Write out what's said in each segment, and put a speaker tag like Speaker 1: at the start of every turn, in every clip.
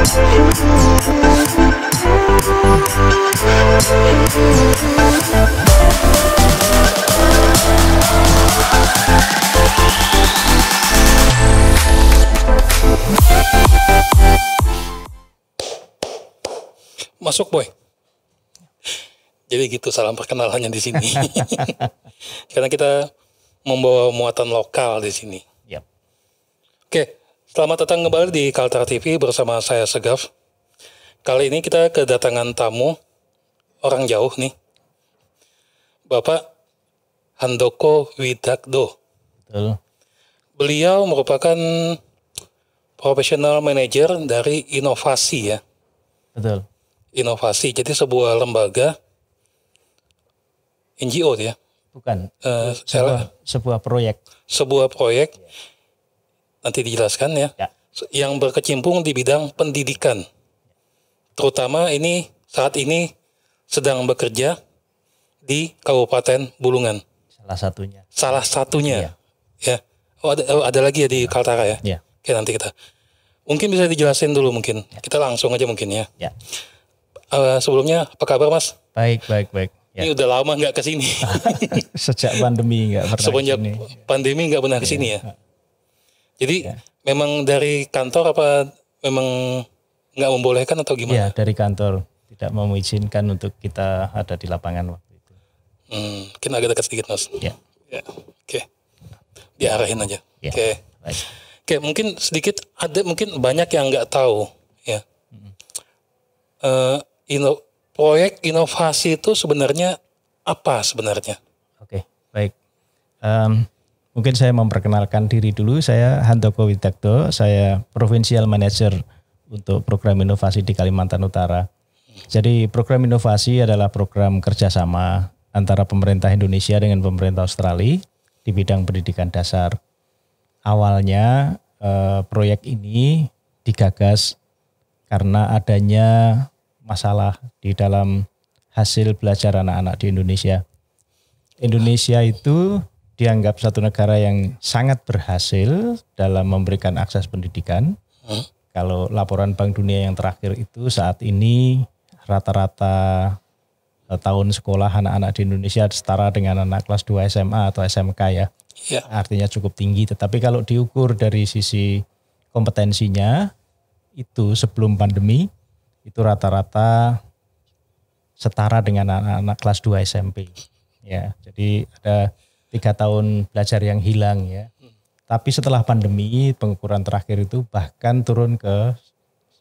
Speaker 1: Masuk boy. Jadi gitu salam perkenalannya di sini. Karena kita membawa muatan lokal di sini.
Speaker 2: Yep.
Speaker 1: Oke, selamat datang kembali di Kaltara TV bersama saya Segaf. Kali ini kita kedatangan tamu orang jauh nih. Bapak Handoko Widakdo.
Speaker 2: Betul.
Speaker 1: Beliau merupakan professional manager dari inovasi ya.
Speaker 2: Betul.
Speaker 1: Inovasi, jadi sebuah lembaga NGO ya.
Speaker 2: Bukan. Sebuah proyek.
Speaker 1: Sebuah proyek, nanti dijelaskan ya, yang berkecimpung di bidang pendidikan. Terutama ini saat ini sedang bekerja di Kabupaten Bulungan. Salah satunya. Ya. Oh, ada lagi ya di Kaltara ya.
Speaker 2: Ya.
Speaker 1: Oke, nanti kita. Mungkin bisa dijelasin dulu mungkin. Kita langsung aja mungkin ya.
Speaker 2: Ya.
Speaker 1: Sebelumnya apa kabar Mas?
Speaker 2: Baik. Ya.
Speaker 1: Ini udah lama nggak kesini.
Speaker 2: Sejak pandemi nggak pernah
Speaker 1: Semenjak
Speaker 2: kesini.
Speaker 1: pandemi nggak pernah kesini ya. Jadi memang dari kantor apa memang nggak membolehkan atau gimana?
Speaker 2: Ya, dari kantor tidak mengizinkan untuk kita ada di lapangan waktu itu.
Speaker 1: Mungkin agak dekat sedikit Mas.
Speaker 2: Ya.
Speaker 1: Oke. Diarahin aja.
Speaker 2: Ya.
Speaker 1: Oke.
Speaker 2: Baik.
Speaker 1: Oke, mungkin sedikit ada mungkin banyak yang nggak tahu ya. Proyek inovasi itu sebenarnya apa sebenarnya?
Speaker 2: Oke, baik. Mungkin saya memperkenalkan diri dulu. Saya Handoko Widakdo, saya Provincial Manager untuk program inovasi di Kalimantan Utara. Jadi program inovasi adalah program kerjasama antara pemerintah Indonesia dengan pemerintah Australia di bidang pendidikan dasar. Awalnya proyek ini digagas karena adanya masalah di dalam hasil belajar anak-anak di Indonesia. Indonesia itu dianggap satu negara yang sangat berhasil dalam memberikan akses pendidikan. Kalau laporan Bank Dunia yang terakhir itu saat ini rata-rata tahun sekolah anak-anak di Indonesia setara dengan anak kelas 2 SMA atau SMK ya. Artinya cukup tinggi. Tetapi kalau diukur dari sisi kompetensinya itu sebelum pandemi itu rata-rata setara dengan anak-anak kelas 2 SMP. Ya, jadi ada 3 tahun belajar yang hilang ya. Tapi setelah pandemi pengukuran terakhir itu bahkan turun ke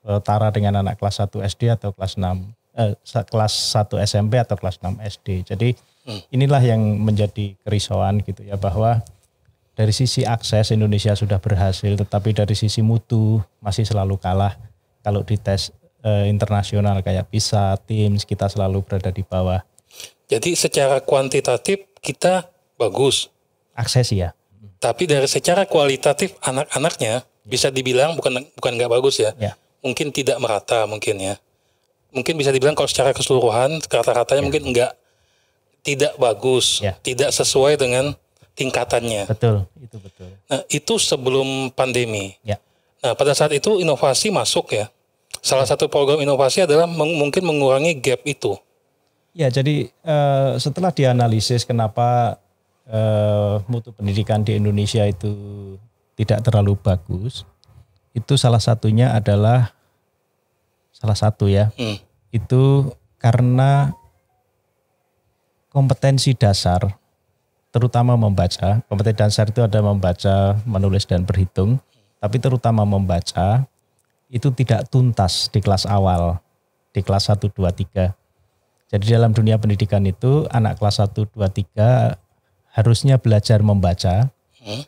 Speaker 2: setara dengan anak kelas 1 SD atau kelas 1 SMP atau kelas 6 SD. Jadi inilah yang menjadi kerisauan gitu ya, bahwa dari sisi akses Indonesia sudah berhasil, tetapi dari sisi mutu masih selalu kalah. Kalau dites internasional kayak PISA, TIMSS kita selalu berada di bawah.
Speaker 1: Jadi secara kuantitatif kita bagus.
Speaker 2: Akses ya.
Speaker 1: Tapi dari secara kualitatif anak-anaknya bisa dibilang bukan nggak bagus ya. Mungkin tidak merata mungkin ya. Mungkin bisa dibilang kalau secara keseluruhan kata-katanya mungkin tidak bagus, tidak sesuai dengan tingkatannya.
Speaker 2: Betul, itu betul.
Speaker 1: Nah, itu sebelum pandemi.
Speaker 2: Ya.
Speaker 1: Nah, pada saat itu inovasi masuk ya. Salah satu program inovasi adalah mungkin mengurangi gap itu.
Speaker 2: Ya, jadi setelah dianalisis kenapa mutu pendidikan di Indonesia itu tidak terlalu bagus, itu salah satunya adalah itu karena kompetensi dasar, terutama membaca. Kompetensi dasar itu ada membaca, menulis dan berhitung, tapi terutama membaca itu tidak tuntas di kelas awal, di kelas 1, 2, 3. Jadi dalam dunia pendidikan itu anak kelas 1, 2, 3 harusnya belajar membaca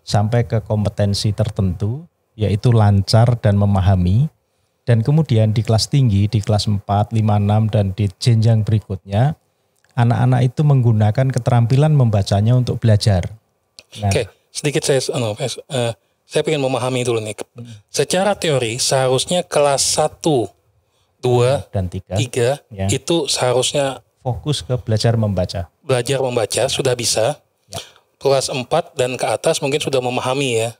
Speaker 2: sampai ke kompetensi tertentu, yaitu lancar dan memahami. Dan kemudian di kelas tinggi, di kelas 4, 5, 6 dan di jenjang berikutnya, anak-anak itu menggunakan keterampilan membacanya untuk belajar. Nah,
Speaker 1: Oke, sedikit saya ingin memahami dulu nih. Secara teori seharusnya kelas 1, 2,
Speaker 2: dan 3
Speaker 1: itu seharusnya
Speaker 2: fokus ke belajar membaca.
Speaker 1: Belajar membaca sudah bisa. Kelas 4 dan ke atas mungkin sudah memahami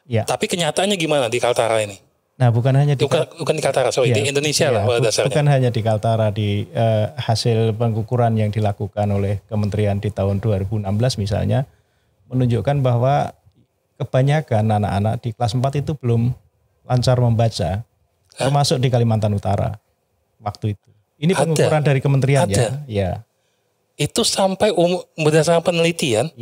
Speaker 1: ya. Tapi kenyataannya gimana di Kaltara ini?
Speaker 2: Nah, bukan hanya di
Speaker 1: bukan di Kaltara, sorry, di Indonesia lah pada dasarnya.
Speaker 2: Bukan hanya di Kaltara, di hasil pengukuran yang dilakukan oleh Kementerian di tahun 2016 misalnya menunjukkan bahwa kebanyakan anak-anak di kelas 4 itu belum lancar membaca, termasuk di Kalimantan Utara waktu itu. Ini pengukuran dari kementerian ya.
Speaker 1: Itu sampai berdasarkan penelitian,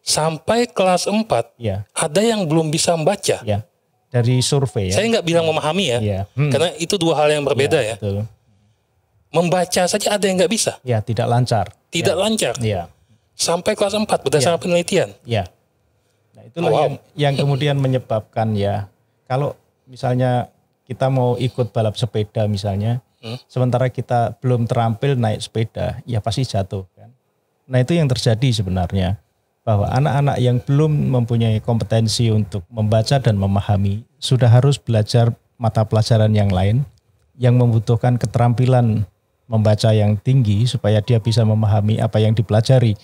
Speaker 1: sampai kelas 4 ada yang belum bisa membaca.
Speaker 2: Ya. Dari survei ya.
Speaker 1: Saya nggak bilang memahami ya, karena itu dua hal yang berbeda ya.
Speaker 2: Betul.
Speaker 1: Membaca saja ada yang nggak bisa.
Speaker 2: Ya, tidak lancar.
Speaker 1: Tidak lancar.
Speaker 2: Ya.
Speaker 1: Sampai kelas 4 berdasarkan penelitian.
Speaker 2: Ya. Nah, itulah yang kemudian menyebabkan ya, kalau misalnya kita mau ikut balap sepeda misalnya, sementara kita belum terampil naik sepeda, ya pasti jatuh kan. Nah, itu yang terjadi sebenarnya. Bahwa anak-anak yang belum mempunyai kompetensi untuk membaca dan memahami sudah harus belajar mata pelajaran yang lain yang membutuhkan keterampilan membaca yang tinggi supaya dia bisa memahami apa yang dipelajari.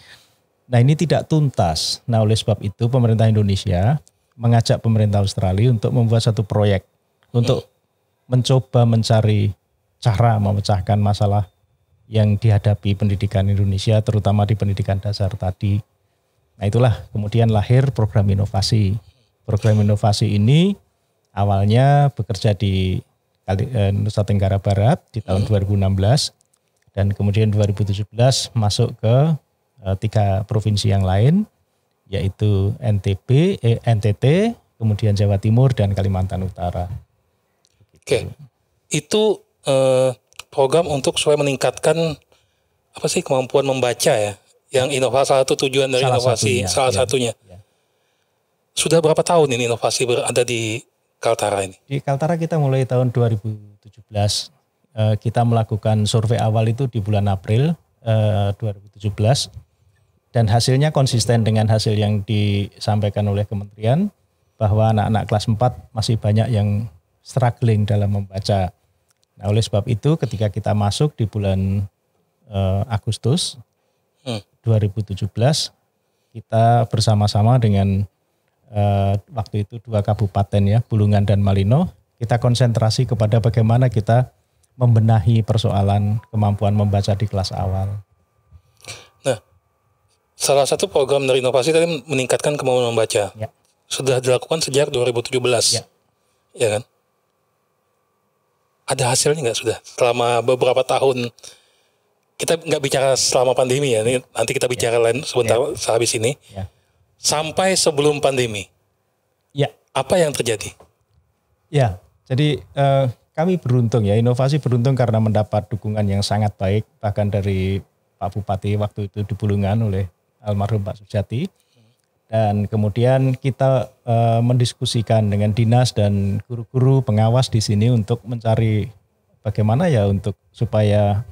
Speaker 2: Nah, ini tidak tuntas. Nah, oleh sebab itu pemerintah Indonesia mengajak pemerintah Australia untuk membuat satu proyek untuk mencoba mencari cara memecahkan masalah yang dihadapi pendidikan Indonesia, terutama di pendidikan dasar tadi. Nah, itulah kemudian lahir program inovasi. Program inovasi ini awalnya bekerja di Nusa Tenggara Barat di tahun 2016 dan kemudian 2017 masuk ke 3 provinsi yang lain, yaitu NTT, kemudian Jawa Timur dan Kalimantan Utara.
Speaker 1: Oke, itu program untuk supaya meningkatkan kemampuan membaca ya. Yang inovasi salah satu tujuan dari salah satunya. Sudah berapa tahun ini inovasi berada di Kaltara ini? Di
Speaker 2: Kaltara kita mulai tahun 2017. Kita melakukan survei awal itu di bulan April 2017. Dan hasilnya konsisten dengan hasil yang disampaikan oleh kementerian bahwa anak-anak kelas 4 masih banyak yang struggling dalam membaca. Nah, oleh sebab itu ketika kita masuk di bulan Agustus 2017 kita bersama-sama dengan waktu itu 2 kabupaten ya, Bulungan dan Malino, kita konsentrasi kepada bagaimana kita membenahi persoalan kemampuan membaca di kelas awal.
Speaker 1: Nah, salah satu program dari inovasi tadi meningkatkan kemampuan membaca. Ya. Sudah dilakukan sejak 2017. Ya kan? Ada hasilnya nggak sudah selama beberapa tahun? Kita nggak bicara selama pandemi ya, nanti kita bicara lain sebentar sehabis ini. Sampai sebelum pandemi, apa yang terjadi?
Speaker 2: Ya, jadi kami beruntung ya, inovasi beruntung karena mendapat dukungan yang sangat baik, bahkan dari Pak Bupati waktu itu di Bulungan oleh almarhum Pak Sujati. Dan kemudian kita mendiskusikan dengan dinas dan guru-guru pengawas di sini untuk mencari bagaimana ya untuk supaya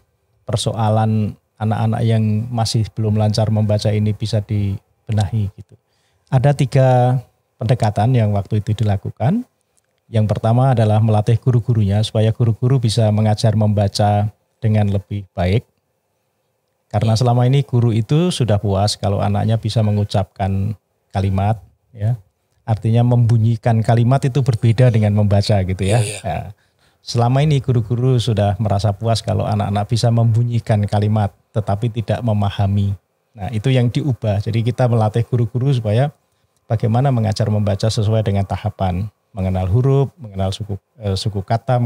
Speaker 2: persoalan anak-anak yang masih belum lancar membaca ini bisa dibenahi gitu. Ada 3 pendekatan yang waktu itu dilakukan. Yang pertama adalah melatih guru-gurunya supaya guru-guru bisa mengajar membaca dengan lebih baik. Karena selama ini guru itu sudah puas kalau anaknya bisa mengucapkan kalimat ya. Artinya membunyikan kalimat itu berbeda dengan membaca gitu ya. Ya. Selama ini guru-guru sudah merasa puas kalau anak-anak bisa membunyikan kalimat tetapi tidak memahami. Nah, itu yang diubah. Jadi kita melatih guru-guru supaya bagaimana mengajar membaca sesuai dengan tahapan. Mengenal huruf, mengenal suku kata,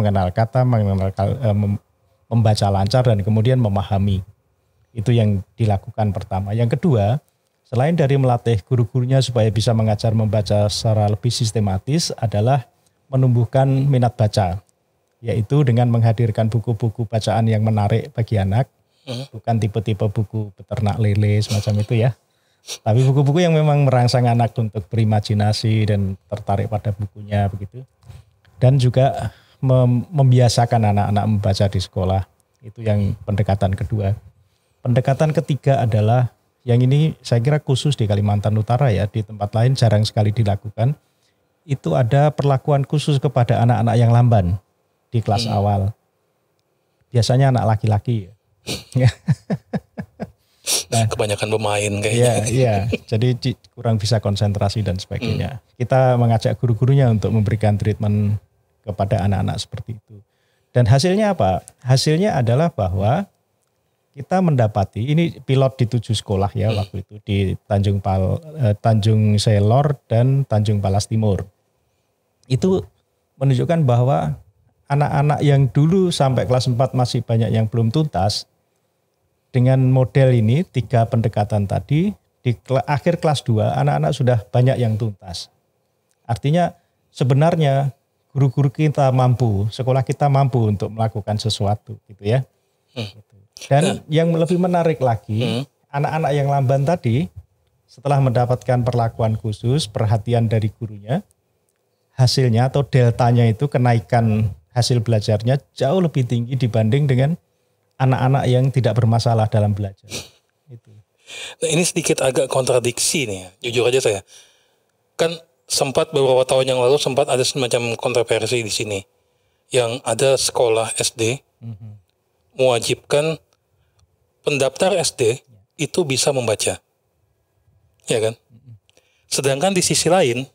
Speaker 2: membaca lancar dan kemudian memahami. Itu yang dilakukan pertama. Yang kedua, selain dari melatih guru-gurunya supaya bisa mengajar membaca secara lebih sistematis adalah menumbuhkan minat baca. Yaitu dengan menghadirkan buku-buku bacaan yang menarik bagi anak, bukan tipe-tipe buku peternak lele semacam itu ya, tapi buku-buku yang memang merangsang anak untuk berimajinasi dan tertarik pada bukunya begitu. Dan juga membiasakan anak-anak membaca di sekolah, itu yang pendekatan kedua. Pendekatan ketiga adalah yang ini saya kira khusus di Kalimantan Utara ya, di tempat lain jarang sekali dilakukan. Itu ada perlakuan khusus kepada anak-anak yang lamban di kelas awal. Biasanya anak laki-laki ya.
Speaker 1: Nah, kebanyakan pemain kayaknya.
Speaker 2: Iya, jadi kurang bisa konsentrasi dan sebagainya. Kita mengajak guru-gurunya untuk memberikan treatment kepada anak-anak seperti itu. Dan hasilnya apa? Hasilnya adalah bahwa kita mendapati, ini pilot di 7 sekolah ya waktu itu, di Tanjung Selor dan Tanjung Palas Timur. Itu menunjukkan bahwa anak-anak yang dulu sampai kelas 4 masih banyak yang belum tuntas, dengan model ini 3 pendekatan tadi, di akhir kelas 2 anak-anak sudah banyak yang tuntas. Artinya sebenarnya guru-guru kita mampu, sekolah kita mampu untuk melakukan sesuatu gitu ya. Dan yang lebih menarik lagi, anak-anak yang lamban tadi setelah mendapatkan perlakuan khusus, perhatian dari gurunya, hasilnya atau deltanya itu, kenaikan hasil belajarnya jauh lebih tinggi dibanding dengan anak-anak yang tidak bermasalah dalam belajar. Itu.
Speaker 1: Nah, ini sedikit agak kontradiksi nih, jujur aja saya. Kan sempat beberapa tahun yang lalu sempat ada semacam kontroversi di sini, yang ada sekolah SD mewajibkan pendaftar SD itu bisa membaca, ya kan? Sedangkan di sisi lain,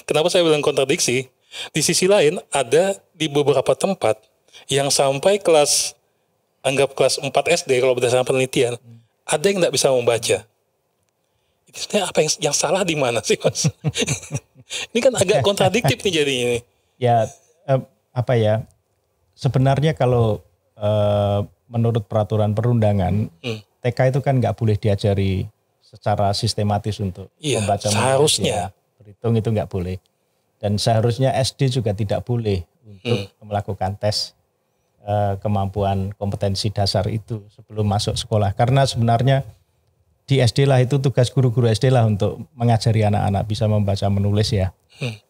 Speaker 1: kenapa saya bilang kontradiksi? Di sisi lain ada di beberapa tempat yang sampai anggap kelas 4 SD kalau berdasarkan penelitian, ada yang tidak bisa membaca. Itu sebenarnya apa yang salah di mana sih, Mas? Ini kan agak kontradiktif nih jadinya ini.
Speaker 2: Ya, sebenarnya kalau menurut peraturan perundangan, TK itu kan nggak boleh diajari secara sistematis untuk membaca.
Speaker 1: Seharusnya.
Speaker 2: Berhitung itu nggak boleh. Dan seharusnya SD juga tidak boleh untuk melakukan tes kemampuan kompetensi dasar itu sebelum masuk sekolah. Karena sebenarnya di SD lah itu tugas guru-guru SD lah untuk mengajari anak-anak bisa membaca, menulis ya,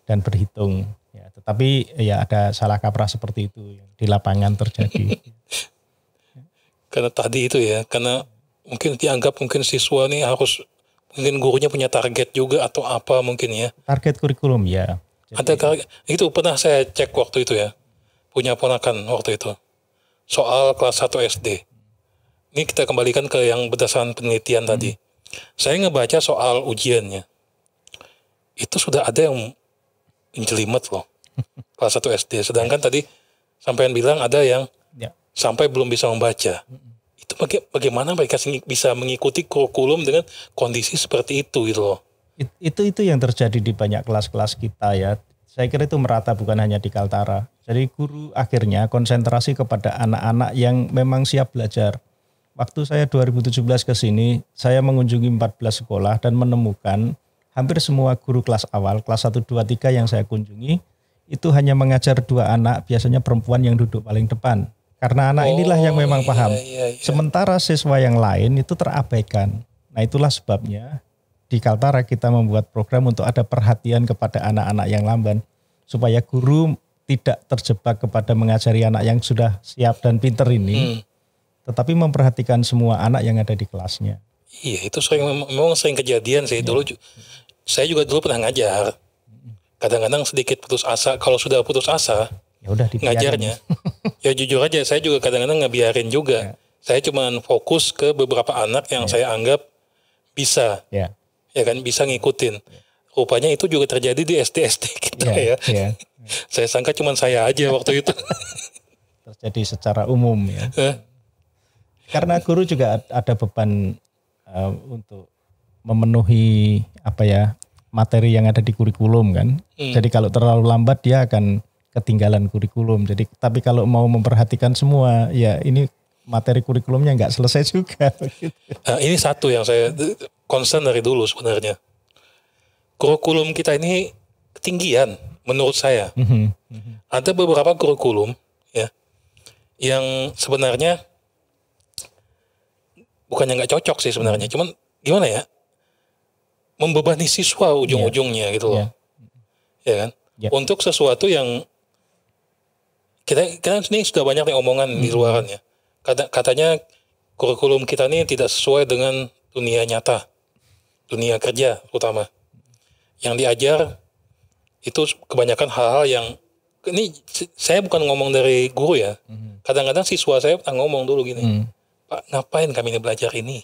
Speaker 2: dan berhitung. Ya, tetapi ya ada salah kaprah seperti itu yang di lapangan terjadi.
Speaker 1: Karena tadi itu ya, karena mungkin dianggap mungkin siswa nih harus, mungkin gurunya punya target juga atau apa mungkin ya.
Speaker 2: Target kurikulum ya.
Speaker 1: Ada itu pernah saya cek waktu itu ya, punya ponakan waktu itu, soal kelas 1 SD. Ini kita kembalikan ke yang berdasarkan penelitian tadi. Saya ngebaca soal ujiannya, itu sudah ada yang menjelimet loh, kelas 1 SD. Sedangkan tadi sampean bilang ada yang sampai belum bisa membaca. Itu bagaimana mereka bisa mengikuti kurikulum dengan kondisi seperti itu gitu loh.
Speaker 2: Itu yang terjadi di banyak kelas-kelas kita ya. Saya kira itu merata, bukan hanya di Kaltara. Jadi guru akhirnya konsentrasi kepada anak-anak yang memang siap belajar. Waktu saya 2017 ke sini, saya mengunjungi 14 sekolah dan menemukan hampir semua guru kelas awal, kelas 1, 2, 3 yang saya kunjungi, itu hanya mengajar 2 anak, biasanya perempuan yang duduk paling depan. Karena anak inilah yang memang paham. Sementara siswa yang lain itu terabaikan. Nah itulah sebabnya di Kaltara kita membuat program untuk ada perhatian kepada anak-anak yang lamban. Supaya guru tidak terjebak kepada mengajari anak yang sudah siap dan pinter ini. Tetapi memperhatikan semua anak yang ada di kelasnya.
Speaker 1: Iya, itu memang sering kejadian sih. Dulu saya juga pernah ngajar. Kadang-kadang sedikit putus asa. Kalau sudah putus asa,
Speaker 2: ya udah
Speaker 1: ngajarnya. Ya jujur aja, saya juga kadang-kadang ngebiarin juga. Saya cuma fokus ke beberapa anak yang saya anggap bisa. Ya kan, bisa ngikutin. Rupanya itu juga terjadi di SD-SD kita ya. Saya sangka cuma saya aja waktu itu.
Speaker 2: Terjadi secara umum ya. Karena guru juga ada beban untuk memenuhi materi yang ada di kurikulum kan. Jadi kalau terlalu lambat dia akan ketinggalan kurikulum. Jadi tapi kalau mau memperhatikan semua, ya ini materi kurikulumnya nggak selesai juga.
Speaker 1: Ini satu yang saya concern dari dulu sebenarnya. Kurikulum kita ini ketinggian menurut saya. Ada beberapa kurikulum ya yang sebenarnya bukannya nggak cocok sih sebenarnya, cuman gimana ya, membebani siswa ujung-ujungnya gitu loh, ya kan? Untuk sesuatu yang kita ini sudah banyak nih omongan di luaran ya. Katanya kurikulum kita ini tidak sesuai dengan dunia nyata, dunia kerja terutama. Yang diajar itu kebanyakan hal-hal yang, ini saya bukan ngomong dari guru ya. Kadang-kadang siswa saya ngomong dulu gini, Pak, ngapain kami ini belajar ini?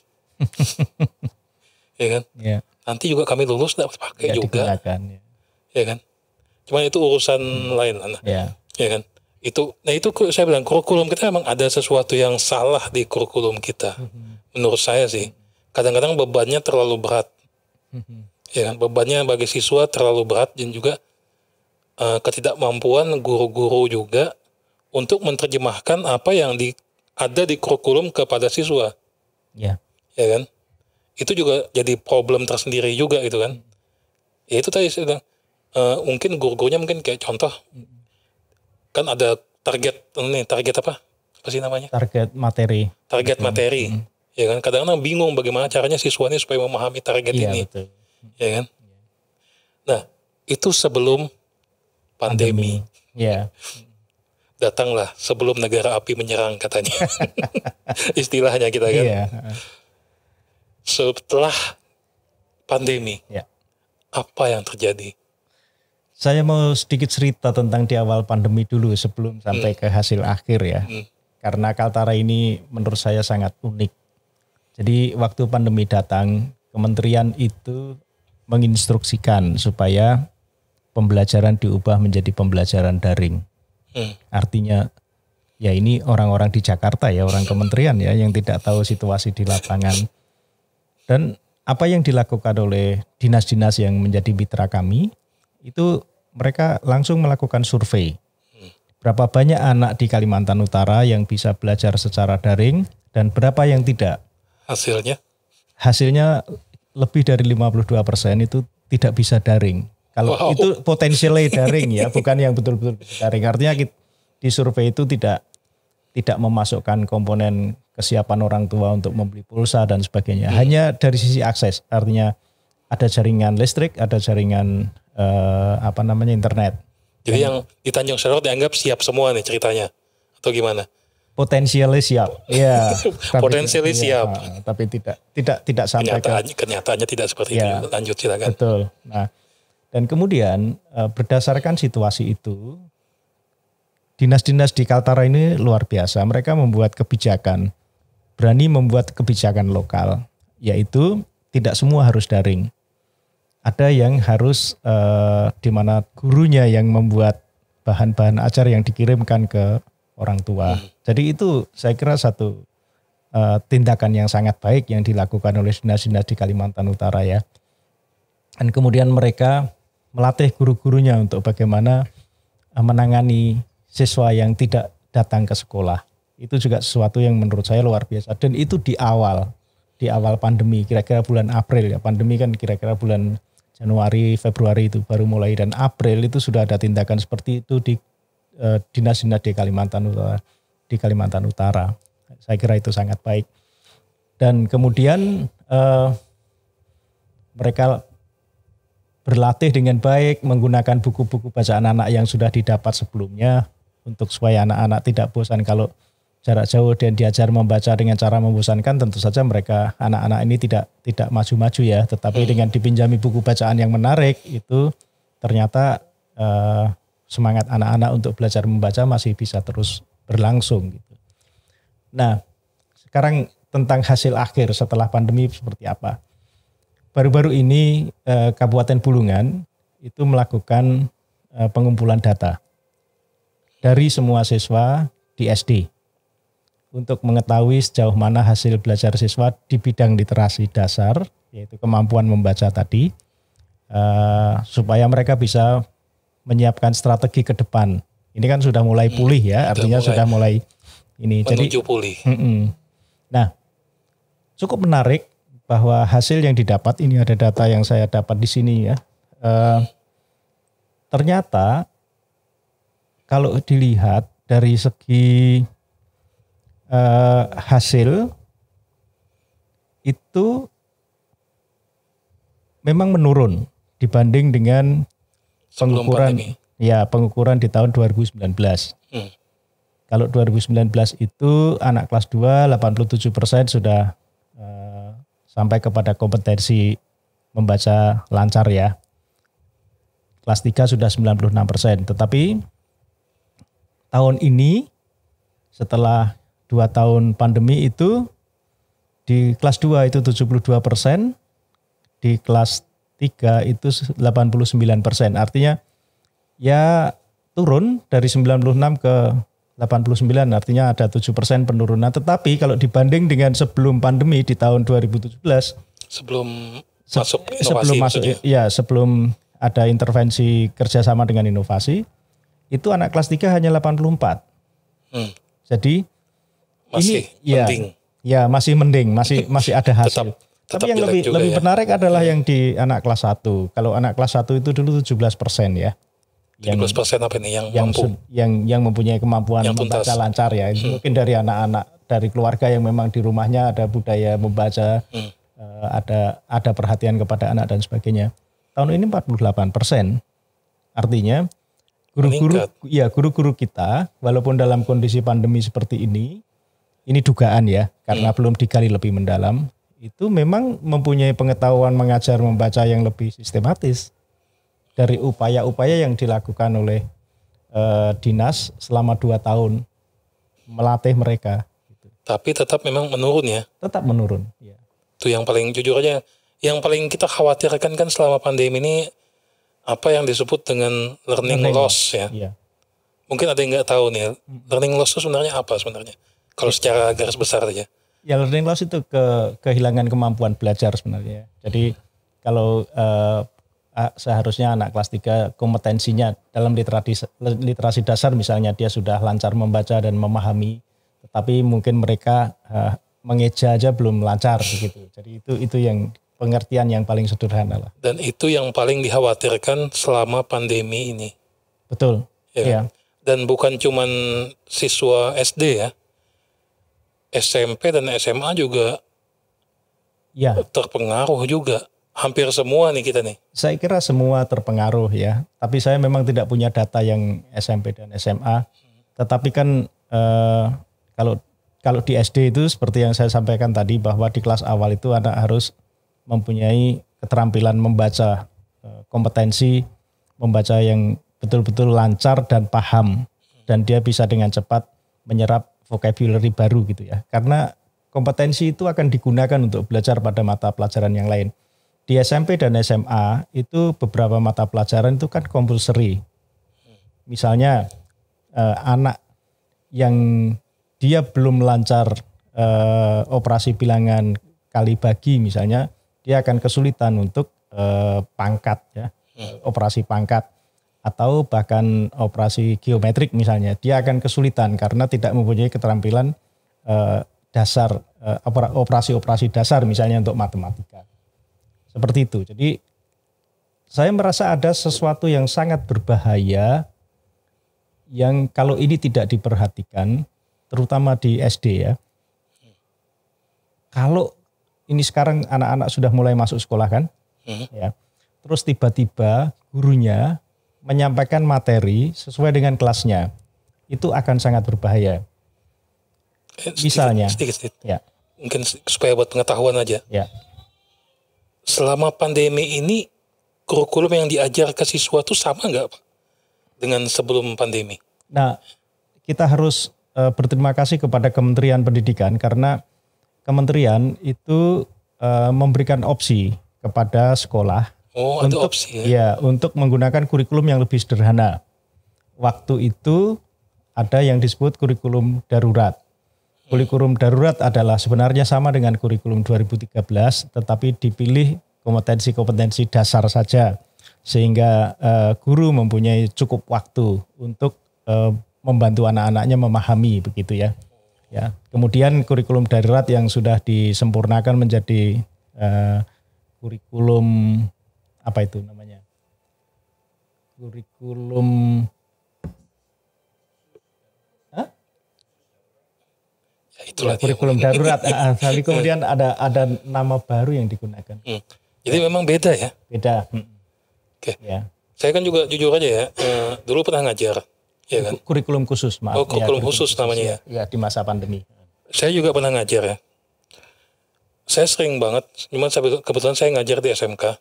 Speaker 1: Ya kan? Nanti juga kami lulus dapat pakai juga.
Speaker 2: Ya kan?
Speaker 1: Cuman itu urusan lain. Ya kan? Itu saya bilang kurikulum kita memang ada sesuatu yang salah di kurikulum kita. Menurut saya sih. Kadang-kadang bebannya terlalu berat. Ya kan? Bebannya bagi siswa terlalu berat dan juga ketidakmampuan guru-guru juga untuk menerjemahkan apa yang ada di kurikulum kepada siswa. Ya kan? Itu juga jadi problem tersendiri juga gitu kan. Ya itu tadi saya bilang, mungkin guru-gurunya mungkin kayak contoh, kan ada target apa sih namanya?
Speaker 2: Target materi.
Speaker 1: Ya kan, kadang-kadang bingung bagaimana caranya siswa ini supaya memahami target ini. Betul. Ya kan. Nah, itu sebelum pandemi.
Speaker 2: Ya.
Speaker 1: Datanglah sebelum negara api menyerang katanya. Istilahnya kita kan.
Speaker 2: Iya.
Speaker 1: Setelah pandemi, apa yang terjadi?
Speaker 2: Saya mau sedikit cerita tentang di awal pandemi dulu sebelum sampai ke hasil akhir ya. Karena Kaltara ini menurut saya sangat unik. Jadi waktu pandemi datang, kementerian itu menginstruksikan supaya pembelajaran diubah menjadi pembelajaran daring. Artinya ya ini orang-orang di Jakarta ya, orang kementerian ya yang tidak tahu situasi di lapangan. Dan apa yang dilakukan oleh dinas-dinas yang menjadi mitra kami, itu mereka langsung melakukan survei. Berapa banyak anak di Kalimantan Utara yang bisa belajar secara daring dan berapa yang tidak. Hasilnya lebih dari 52% itu tidak bisa daring. Kalau itu potensialnya daring ya, bukan yang betul-betul daring. Artinya di survei itu tidak memasukkan komponen kesiapan orang tua untuk membeli pulsa dan sebagainya. Hanya dari sisi akses, artinya ada jaringan listrik, ada jaringan internet.
Speaker 1: Jadi yang di Tanjung Selor dianggap siap semua nih ceritanya, atau gimana?
Speaker 2: Potensialnya siap, ya.
Speaker 1: Potensialnya siap,
Speaker 2: tapi tidak sampai
Speaker 1: kenyataannya tidak seperti itu. Lanjut silakan.
Speaker 2: Betul. Nah, dan kemudian berdasarkan situasi itu, dinas-dinas di Kaltara ini luar biasa. Mereka membuat kebijakan, berani membuat kebijakan lokal, yaitu tidak semua harus daring. Ada yang harus di mana gurunya yang membuat bahan-bahan ajar yang dikirimkan ke orang tua. Jadi itu saya kira satu tindakan yang sangat baik yang dilakukan oleh dinas-dinas di Kalimantan Utara ya. Dan kemudian mereka melatih guru-gurunya untuk bagaimana menangani siswa yang tidak datang ke sekolah. Itu juga sesuatu yang menurut saya luar biasa. Dan itu di awal pandemi, kira-kira bulan April ya. Pandemi kan kira-kira bulan Januari, Februari itu baru mulai, dan April itu sudah ada tindakan seperti itu di dinas-dinas di Kalimantan Utara. Saya kira itu sangat baik. Dan kemudian mereka berlatih dengan baik menggunakan buku-buku bacaan anak yang sudah didapat sebelumnya untuk supaya anak-anak tidak bosan kalau jarak jauh dan diajar membaca dengan cara membosankan. Tentu saja mereka anak-anak ini tidak maju-maju ya, tetapi dengan dipinjami buku bacaan yang menarik itu ternyata semangat anak-anak untuk belajar membaca masih bisa terus berlangsung gitu. Nah, sekarang tentang hasil akhir setelah pandemi seperti apa? Baru-baru ini Kabupaten Bulungan itu melakukan pengumpulan data dari semua siswa di SD untuk mengetahui sejauh mana hasil belajar siswa di bidang literasi dasar, yaitu kemampuan membaca tadi, supaya mereka bisa menyiapkan strategi ke depan. Ini kan sudah mulai pulih ya, artinya sudah mulai ini.
Speaker 1: Menuju pulih.
Speaker 2: Nah, cukup menarik bahwa hasil yang didapat, ini ada data yang saya dapat di sini ya. Ternyata kalau dilihat dari segi hasil itu memang menurun dibanding dengan pengukuran di tahun 2019. Kalau 2019 itu anak kelas 2 87% sudah sampai kepada kompetensi membaca lancar ya. Kelas 3 sudah 96%. Tetapi tahun ini setelah 2 tahun pandemi itu di kelas 2 itu 72%, di kelas 3 itu 89%. Artinya ya turun dari 96 ke 89, artinya ada 7% penurunan. Tetapi kalau dibanding dengan sebelum pandemi di tahun 2017,
Speaker 1: sebelum masuk inovasi,
Speaker 2: sebelum ada intervensi kerjasama dengan inovasi, itu anak kelas 3 hanya 84. Jadi
Speaker 1: masih mending.
Speaker 2: Ya masih mending, masih ada hasil.
Speaker 1: Tetap
Speaker 2: tapi yang lebih menarik adalah yang di anak kelas 1. Kalau anak kelas 1 itu dulu 17% ya.
Speaker 1: 17% apa nih yang mampu?
Speaker 2: Yang mempunyai kemampuan
Speaker 1: yang
Speaker 2: membaca lancar ya. Mungkin dari anak-anak dari keluarga yang memang di rumahnya ada budaya membaca, ada perhatian kepada anak dan sebagainya. Tahun ini 48%. Artinya guru-guru kita walaupun dalam kondisi pandemi seperti ini dugaan ya, karena belum digali lebih mendalam, itu memang mempunyai pengetahuan mengajar membaca yang lebih sistematis dari upaya-upaya yang dilakukan oleh dinas selama 2 tahun melatih mereka.
Speaker 1: Tapi tetap memang menurun ya?
Speaker 2: Tetap menurun. Ya.
Speaker 1: Itu yang paling jujur aja, yang paling kita khawatirkan kan selama pandemi ini apa yang disebut dengan learning loss ya. Iya. Mungkin ada yang nggak tahu nih, learning loss itu sebenarnya apa sebenarnya? Kalau secara garis besar aja.
Speaker 2: Ya learning loss itu kehilangan kemampuan belajar sebenarnya. Jadi kalau seharusnya anak kelas 3 kompetensinya dalam literasi dasar misalnya dia sudah lancar membaca dan memahami, tetapi mungkin mereka mengeja aja belum lancar begitu. Jadi itu yang pengertian yang paling sederhana lah.
Speaker 1: Dan itu yang paling dikhawatirkan selama pandemi ini.
Speaker 2: Betul. Ya.
Speaker 1: Dan bukan cuman siswa SD ya. SMP dan SMA juga terpengaruh juga. Hampir semua nih kita nih.
Speaker 2: Saya kira semua terpengaruh ya. Tapi saya memang tidak punya data yang SMP dan SMA. Tetapi kan kalau di SD itu seperti yang saya sampaikan tadi bahwa di kelas awal itu anak harus mempunyai keterampilan membaca, kompetensi membaca yang betul-betul lancar dan paham. Dan dia bisa dengan cepat menyerap vocabulary baru gitu ya. Karena kompetensi itu akan digunakan untuk belajar pada mata pelajaran yang lain. Di SMP dan SMA itu beberapa mata pelajaran itu kan compulsory. Misalnya anak yang dia belum lancar operasi bilangan kali bagi misalnya, dia akan kesulitan untuk pangkat ya, operasi pangkat. Atau bahkan operasi geometrik misalnya, dia akan kesulitan karena tidak mempunyai keterampilan dasar, operasi-operasi dasar misalnya untuk matematika. Seperti itu. Jadi saya merasa ada sesuatu yang sangat berbahaya yang kalau ini tidak diperhatikan, terutama di SD ya. Kalau ini sekarang anak-anak sudah mulai masuk sekolah kan, ya, terus tiba-tiba gurunya menyampaikan materi sesuai dengan kelasnya, itu akan sangat berbahaya. Misalnya,
Speaker 1: sedikit.
Speaker 2: Ya.
Speaker 1: Mungkin supaya buat pengetahuan aja.
Speaker 2: Ya.
Speaker 1: Selama pandemi ini, kurikulum yang diajar ke siswa itu sama nggak Pak dengan sebelum pandemi?
Speaker 2: Nah, kita harus berterima kasih kepada Kementerian Pendidikan karena Kementerian itu memberikan opsi kepada sekolah.
Speaker 1: Ada opsi ya?
Speaker 2: Ya, untuk menggunakan kurikulum yang lebih sederhana. Waktu itu ada yang disebut kurikulum darurat. Kurikulum darurat adalah sebenarnya sama dengan kurikulum 2013, tetapi dipilih kompetensi-kompetensi dasar saja. Sehingga guru mempunyai cukup waktu untuk membantu anak-anaknya memahami begitu ya. Ya. Kemudian kurikulum darurat yang sudah disempurnakan menjadi kurikulum apa itu namanya? Kurikulum
Speaker 1: ya, itulah
Speaker 2: kurikulum darurat. Tapi kemudian ada nama baru yang digunakan.
Speaker 1: Jadi memang beda ya?
Speaker 2: Beda.
Speaker 1: Oke.
Speaker 2: Ya.
Speaker 1: Saya kan juga jujur aja ya, dulu pernah ngajar. Ya kan?
Speaker 2: Kurikulum khusus, maaf.
Speaker 1: Kurikulum khusus namanya ya?
Speaker 2: Ya, di masa pandemi. Saya
Speaker 1: juga pernah ngajar ya. Saya sering banget, cuman kebetulan saya ngajar di SMK.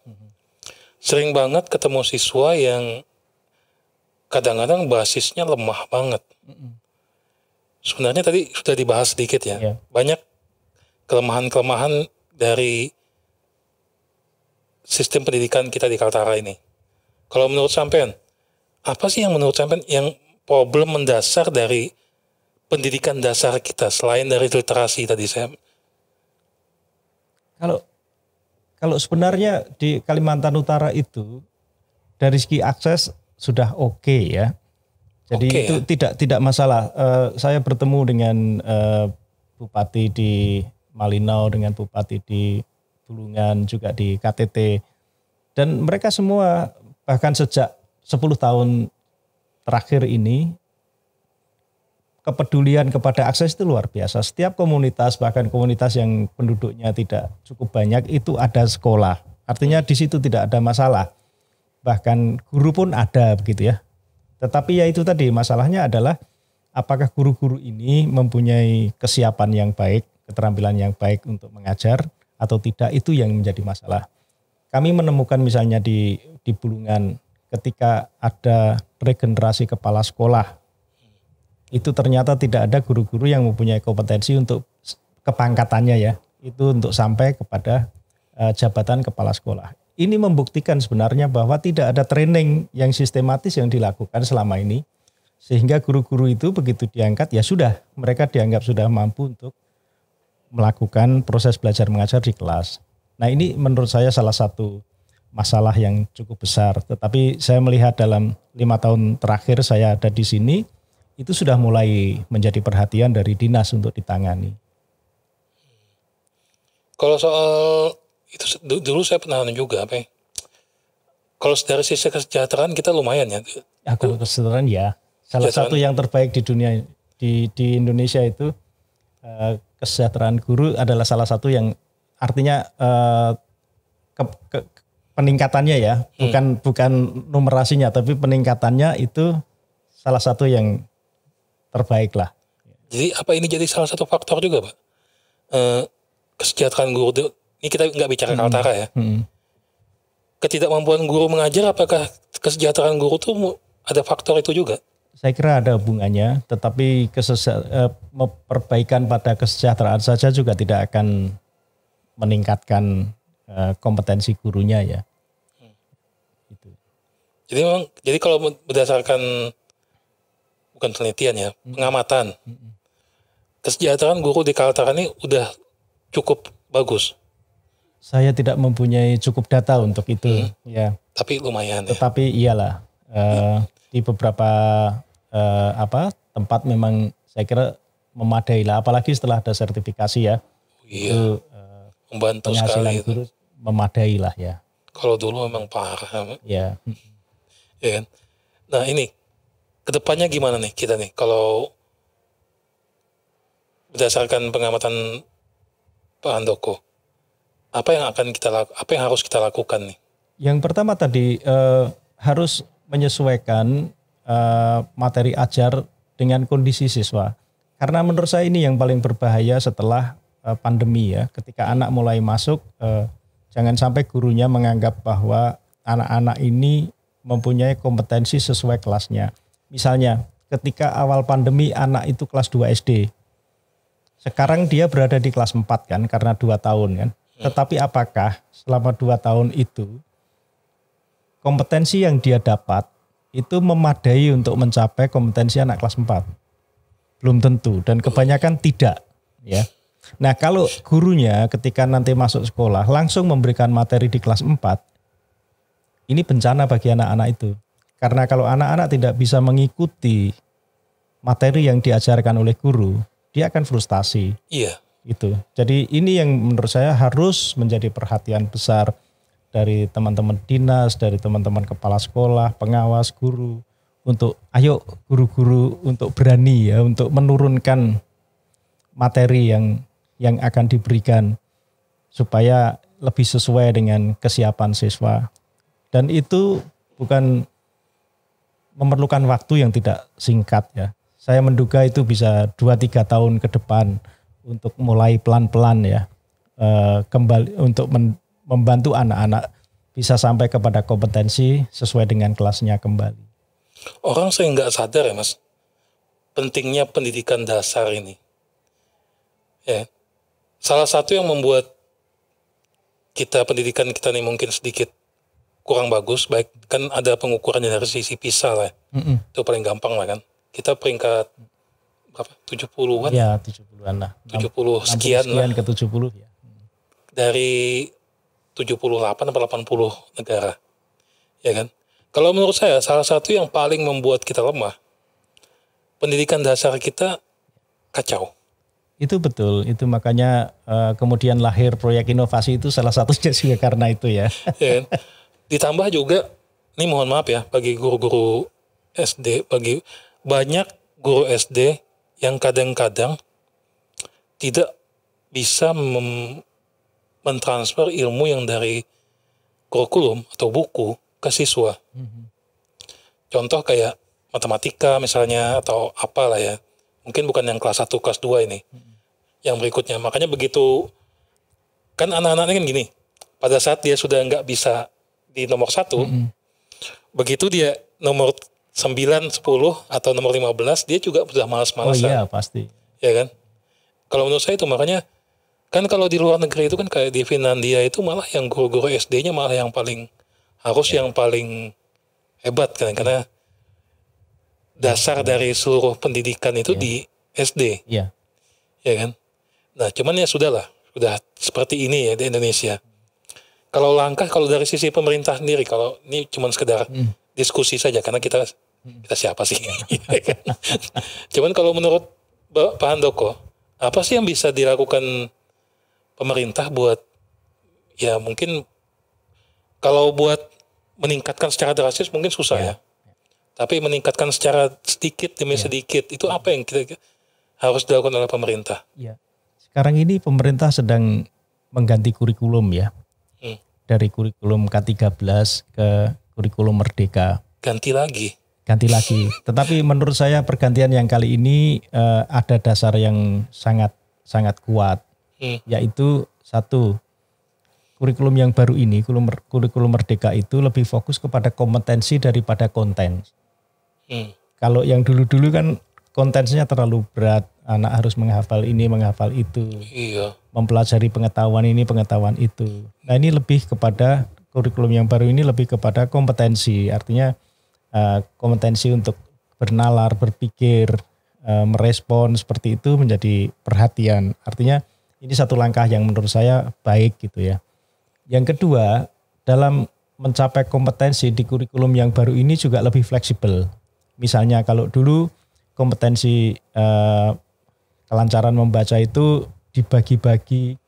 Speaker 1: Sering banget ketemu siswa yang kadang-kadang basisnya lemah banget. Sebenarnya tadi sudah dibahas sedikit ya.
Speaker 2: Yeah.
Speaker 1: Banyak kelemahan-kelemahan dari sistem pendidikan kita di Kaltara ini. Kalau menurut sampean, apa sih yang menurut sampean yang problem mendasar dari pendidikan dasar kita selain dari literasi tadi saya?
Speaker 2: Kalau sebenarnya di Kalimantan Utara itu dari segi akses sudah oke ya. Jadi itu tidak masalah. Saya bertemu dengan bupati di Malinau, dengan bupati di Bulungan, juga di KTT, dan mereka semua bahkan sejak 10 tahun terakhir ini kepedulian kepada akses itu luar biasa. Setiap komunitas, bahkan komunitas yang penduduknya tidak cukup banyak, itu ada sekolah. Artinya di situ tidak ada masalah. Bahkan guru pun ada begitu ya. Tetapi ya itu tadi, masalahnya adalah apakah guru-guru ini mempunyai kesiapan yang baik, keterampilan yang baik untuk mengajar atau tidak, itu yang menjadi masalah. Kami menemukan misalnya di Bulungan ketika ada regenerasi kepala sekolah, itu ternyata tidak ada guru-guru yang mempunyai kompetensi untuk kepangkatannya ya, itu untuk sampai kepada jabatan kepala sekolah. Ini membuktikan sebenarnya bahwa tidak ada training yang sistematis yang dilakukan selama ini, sehingga guru-guru itu begitu diangkat ya sudah, mereka dianggap sudah mampu untuk melakukan proses belajar mengajar di kelas. Nah ini menurut saya salah satu masalah yang cukup besar, tetapi saya melihat dalam 5 tahun terakhir saya ada di sini, itu sudah mulai menjadi perhatian dari dinas untuk ditangani.
Speaker 1: Kalau soal itu dulu saya pernah juga apa ya? Kalau dari sisi kesejahteraan kita lumayan ya.
Speaker 2: Kalau kesejahteraan ya, salah satu yang terbaik di dunia di Indonesia itu kesejahteraan guru adalah salah satu yang artinya peningkatannya ya, bukan numerasinya, tapi peningkatannya itu salah satu yang terbaik lah.
Speaker 1: Jadi apa ini jadi salah satu faktor juga Pak? Kesejahteraan guru, ini kita nggak bicara Kaltara ya. Ketidakmampuan guru mengajar, apakah kesejahteraan guru itu ada faktor itu juga?
Speaker 2: Saya kira ada hubungannya, tetapi perbaikan pada kesejahteraan saja juga tidak akan meningkatkan kompetensi gurunya ya. Gitu.
Speaker 1: Jadi kalau berdasarkan bukan penelitian ya, pengamatan, kesejahteraan guru di Kaltara ini udah cukup bagus.
Speaker 2: Saya tidak mempunyai cukup data untuk itu, ya.
Speaker 1: Tapi lumayan.
Speaker 2: Tetapi iyalah di beberapa tempat memang saya kira memadai lah, apalagi setelah ada sertifikasi ya.
Speaker 1: Iya. Membantu sekali.
Speaker 2: Guru memadai lah ya.
Speaker 1: Kalau dulu memang parah.
Speaker 2: Ya.
Speaker 1: Ya kan. Nah ini kedepannya gimana nih kita nih kalau berdasarkan pengamatan Pak Handoko, apa yang harus kita lakukan nih?
Speaker 2: Yang pertama tadi harus menyesuaikan materi ajar dengan kondisi siswa. Karena menurut saya ini yang paling berbahaya setelah pandemi ya. Ketika anak mulai masuk, jangan sampai gurunya menganggap bahwa anak-anak ini mempunyai kompetensi sesuai kelasnya. Misalnya ketika awal pandemi anak itu kelas 2 SD. Sekarang dia berada di kelas 4 kan karena 2 tahun kan. Tetapi apakah selama 2 tahun itu kompetensi yang dia dapat itu memadai untuk mencapai kompetensi anak kelas 4? Belum tentu dan kebanyakan tidak ya. Nah kalau gurunya ketika nanti masuk sekolah langsung memberikan materi di kelas 4, ini bencana bagi anak-anak itu. Karena kalau anak-anak tidak bisa mengikuti materi yang diajarkan oleh guru, dia akan frustasi.
Speaker 1: Iya.
Speaker 2: Itu. Jadi ini yang menurut saya harus menjadi perhatian besar dari teman-teman dinas, dari teman-teman kepala sekolah, pengawas, guru, untuk ayo guru-guru untuk berani ya, untuk menurunkan materi yang akan diberikan supaya lebih sesuai dengan kesiapan siswa. Dan itu bukan memerlukan waktu yang tidak singkat ya. Saya menduga itu bisa 2-3 tahun ke depan untuk mulai pelan-pelan ya, kembali untuk membantu anak-anak bisa sampai kepada kompetensi sesuai dengan kelasnya kembali.
Speaker 1: Orang sering nggak sadar ya Mas, pentingnya pendidikan dasar ini. Ya, salah satu yang membuat pendidikan kita ini mungkin sedikit kurang bagus, baik kan ada pengukurannya dari sisi PISA lah. Itu paling gampang lah kan. Kita peringkat berapa? 70-an?
Speaker 2: Ya, 70-an lah.
Speaker 1: 70 sekian lah.
Speaker 2: Ke 70 ya.
Speaker 1: Dari 78 atau 80 negara. Ya kan? Kalau menurut saya salah satu yang paling membuat kita lemah, pendidikan dasar kita kacau.
Speaker 2: Itu betul, itu makanya kemudian lahir proyek inovasi itu salah satunya juga karena itu ya.
Speaker 1: Ya kan? Ditambah juga, ini mohon maaf ya, bagi guru-guru SD, bagi banyak guru SD yang kadang-kadang tidak bisa mentransfer ilmu yang dari kurikulum atau buku ke siswa. Contoh kayak matematika misalnya atau apalah ya. Mungkin bukan yang kelas 1, kelas 2 ini. Yang berikutnya. Makanya begitu, kan anak-anaknya kan gini, pada saat dia sudah nggak bisa di nomor 1, begitu dia nomor 9, 10 atau nomor 15, dia juga sudah malas-malasan.
Speaker 2: Oh iya, pasti.
Speaker 1: Ya kan? Kalau menurut saya itu makanya, kan kalau di luar negeri itu kan kayak di Finlandia itu malah yang guru-guru SD-nya malah yang paling, harus yang paling hebat kan, karena dasar dari seluruh pendidikan itu di SD.
Speaker 2: Iya.
Speaker 1: Ya kan? Nah, cuman ya sudahlah, sudah seperti ini ya di Indonesia. Kalau langkah, kalau dari sisi pemerintah sendiri, kalau ini cuma sekedar diskusi saja, karena kita siapa sih? Ya kan? Cuman kalau menurut Pak Handoko, apa sih yang bisa dilakukan pemerintah buat, ya mungkin kalau buat meningkatkan secara drastis mungkin susah ya. Tapi meningkatkan secara sedikit demi sedikit, itu apa yang kita harus dilakukan oleh pemerintah?
Speaker 2: Ya. Sekarang ini pemerintah sedang mengganti kurikulum ya. Dari kurikulum K13 ke kurikulum Merdeka.
Speaker 1: Ganti lagi.
Speaker 2: Tetapi menurut saya pergantian yang kali ini ada dasar yang sangat kuat. Yaitu satu, kurikulum yang baru ini, kurikulum Merdeka itu lebih fokus kepada kompetensi daripada konten. Kalau yang dulu-dulu kan kontennya terlalu berat, anak harus menghafal ini, menghafal itu, mempelajari pengetahuan ini, pengetahuan itu. Nah ini lebih kepada kurikulum yang baru ini lebih kepada kompetensi, artinya kompetensi untuk bernalar, berpikir, merespon seperti itu menjadi perhatian. Artinya ini satu langkah yang menurut saya baik gitu ya. Yang kedua, dalam mencapai kompetensi di kurikulum yang baru ini juga lebih fleksibel. Misalnya kalau dulu kompetensi kelancaran membaca itu dibagi-bagi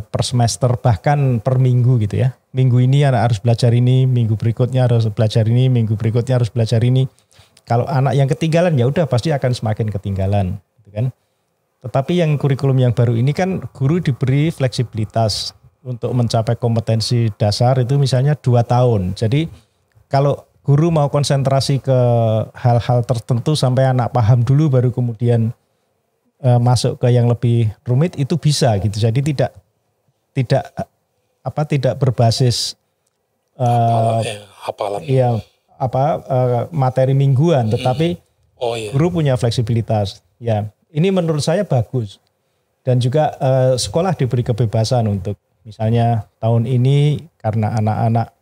Speaker 2: per semester bahkan per minggu gitu ya. Minggu ini anak harus belajar ini, minggu berikutnya harus belajar ini, minggu berikutnya harus belajar ini. Kalau anak yang ketinggalan ya udah pasti akan semakin ketinggalan, gitu kan. Tetapi yang kurikulum yang baru ini kan guru diberi fleksibilitas untuk mencapai kompetensi dasar itu misalnya 2 tahun. Jadi kalau guru mau konsentrasi ke hal-hal tertentu sampai anak paham dulu baru kemudian masuk ke yang lebih rumit itu bisa gitu. Jadi tidak berbasis materi mingguan, tetapi guru punya fleksibilitas. Ya, ini menurut saya bagus. Dan juga sekolah diberi kebebasan untuk misalnya tahun ini karena anak-anak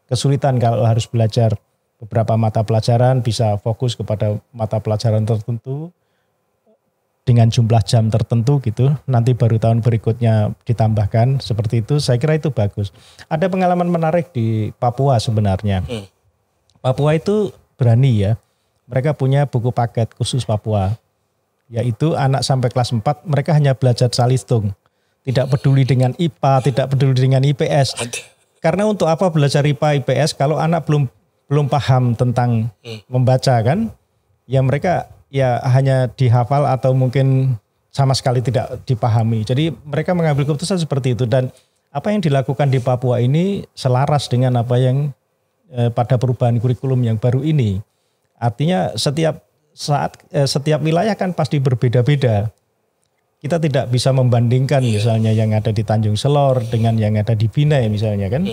Speaker 2: kesulitan kalau harus belajar beberapa mata pelajaran, bisa fokus kepada mata pelajaran tertentu dengan jumlah jam tertentu gitu. Nanti baru tahun berikutnya ditambahkan seperti itu. Saya kira itu bagus. Ada pengalaman menarik di Papua sebenarnya. Papua itu berani ya. Mereka punya buku paket khusus Papua. Yaitu anak sampai kelas 4 mereka hanya belajar salistung. Tidak peduli dengan IPA, tidak peduli dengan IPS. Karena untuk apa belajar IPA, IPS kalau anak belum paham tentang membaca kan? Ya mereka ya hanya dihafal atau mungkin sama sekali tidak dipahami. Jadi mereka mengambil keputusan seperti itu. Dan apa yang dilakukan di Papua ini selaras dengan apa yang pada perubahan kurikulum yang baru ini. Artinya setiap wilayah kan pasti berbeda-beda. Kita tidak bisa membandingkan misalnya yang ada di Tanjung Selor dengan yang ada di Binai misalnya kan.